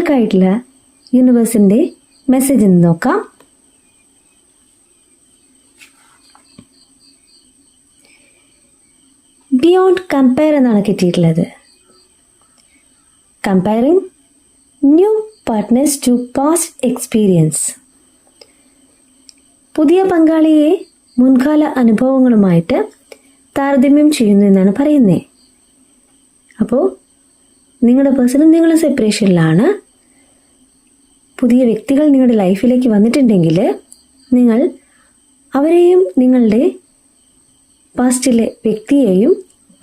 നിങ്ങൾക്കായിട്ടുള്ള യൂണിവേഴ്സിൻ്റെ message എന്ന് നോക്കാം. Beyond compare എന്നാണ് കിട്ടിയിട്ടുള്ളത്. Comparing new partners to past experience. പുതിയ പങ്കാളിയെ മുൻകാല അനുഭവങ്ങളുമായിട്ട് താരതമ്യം ചെയ്യുന്നു എന്നാണ് പറയുന്നത്. അപ്പോൾ നിങ്ങളുടെ പേഴ്സണും നിങ്ങളും സെപ്പറേഷനിലാണ്. പുതിയ വ്യക്തികൾ നിങ്ങളുടെ ലൈഫിലേക്ക് വന്നിട്ടുണ്ടെങ്കിൽ നിങ്ങൾ അവരെയും നിങ്ങളുടെ പാസ്റ്റിലെ വ്യക്തിയെയും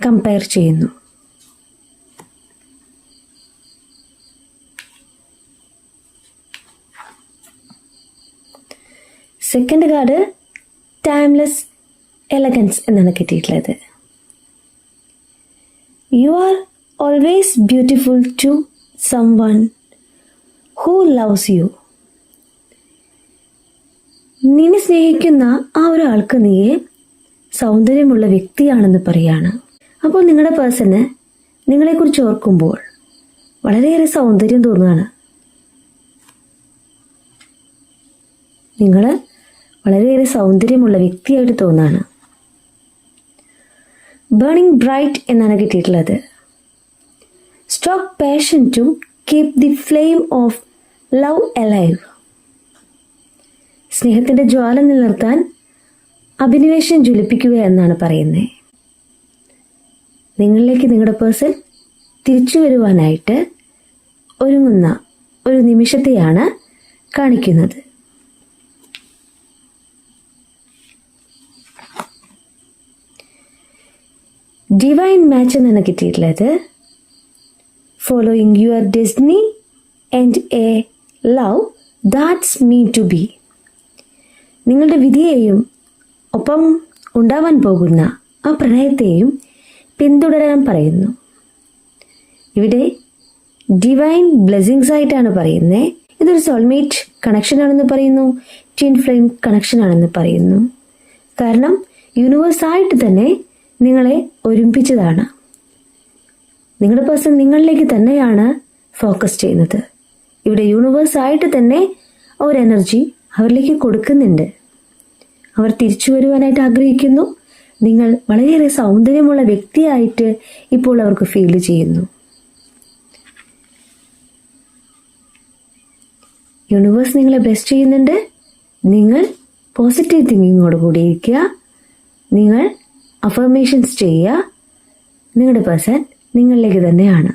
കമ്പയർ ചെയ്യുന്നു. സെക്കൻഡ് കാർഡ് ടൈംലെസ് എലഗൻസ് എന്നാണ് കിട്ടിയിട്ടുള്ളത്. You are always beautiful to someone who loves you. നിന്നെ സ്നേഹിക്കുന്ന ആ ഒരാൾക്ക് നീയെ സൗന്ദര്യമുള്ള വ്യക്തിയാണെന്ന് പറയാണ്. അപ്പോൾ നിങ്ങളുടെ പേഴ്സണ് നിങ്ങളെക്കുറിച്ച് ഓർക്കുമ്പോൾ വളരെയേറെ സൗന്ദര്യം തോന്നുകയാണ്. നിങ്ങൾ വളരെയേറെ സൗന്ദര്യമുള്ള വ്യക്തിയായിട്ട് തോന്നുകയാണ്. ബേണിംഗ് ബ്രൈറ്റ് എന്നാണ് കിട്ടിയിട്ടുള്ളത്. Stoke passion to keep the flame of love alive. സ്നേഹത്തിൻ്റെ ജ്വാല നിലനിർത്താൻ അഭിനിവേശം ജ്വലിപ്പിക്കുക എന്നാണ് പറയുന്നത്. നിങ്ങളിലേക്ക് നിങ്ങളുടെ പേഴ്സൺ തിരിച്ചു വരുവാനായിട്ട് ഒരുങ്ങുന്ന ഒരു നിമിഷത്തെയാണ് കാണിക്കുന്നത്. ഡിവൈൻ മാച്ച് എന്നാണ് കിട്ടിയിട്ടുള്ളത്. Following your destiny and a love that's meant to be. നിങ്ങളുടെ വിധിയെയും ഒപ്പം ഉണ്ടാവാൻ പോകുന്ന ആ പ്രണയത്തെയും പിന്തുടരാൻ പറയുന്നു. ഇവിടെ ഡിവൈൻ ബ്ലെസ്സിങ്സ് ആയിട്ടാണ് പറയുന്നത്. ഇതൊരു സോൾമേറ്റ് കണക്ഷൻ ആണെന്ന് പറയുന്നു, ട്വിൻ ഫ്ലെയിം കണക്ഷൻ ആണെന്ന് പറയുന്നു. കാരണം യൂണിവേഴ്സായിട്ട് തന്നെ നിങ്ങളെ ഒരുമിപ്പിച്ചതാണ്. നിങ്ങളുടെ പേഴ്സൺ നിങ്ങളിലേക്ക് തന്നെയാണ് ഫോക്കസ് ചെയ്യുന്നത്. ഇവിടെ യൂണിവേഴ്സായിട്ട് തന്നെ ഒരു എനർജി അവരിലേക്ക് കൊടുക്കുന്നുണ്ട്. അവർ തിരിച്ചു വരുവാനായിട്ട് ആഗ്രഹിക്കുന്നു. നിങ്ങൾ വളരെയേറെ സൗന്ദര്യമുള്ള വ്യക്തിയായിട്ട് ഇപ്പോൾ അവർക്ക് ഫീൽ ചെയ്യുന്നു. യൂണിവേഴ്സ് നിങ്ങളെ ബ്ലെസ് ചെയ്യുന്നുണ്ട്. നിങ്ങൾ പോസിറ്റീവ് തിങ്കിങ്ങോട് കൂടി ഇരിക്കുക. നിങ്ങൾ അഫർമേഷൻസ് ചെയ്യുക. നിങ്ങളുടെ പേഴ്സൺ നിങ്ങളിലേക്ക് തന്നെയാണ്.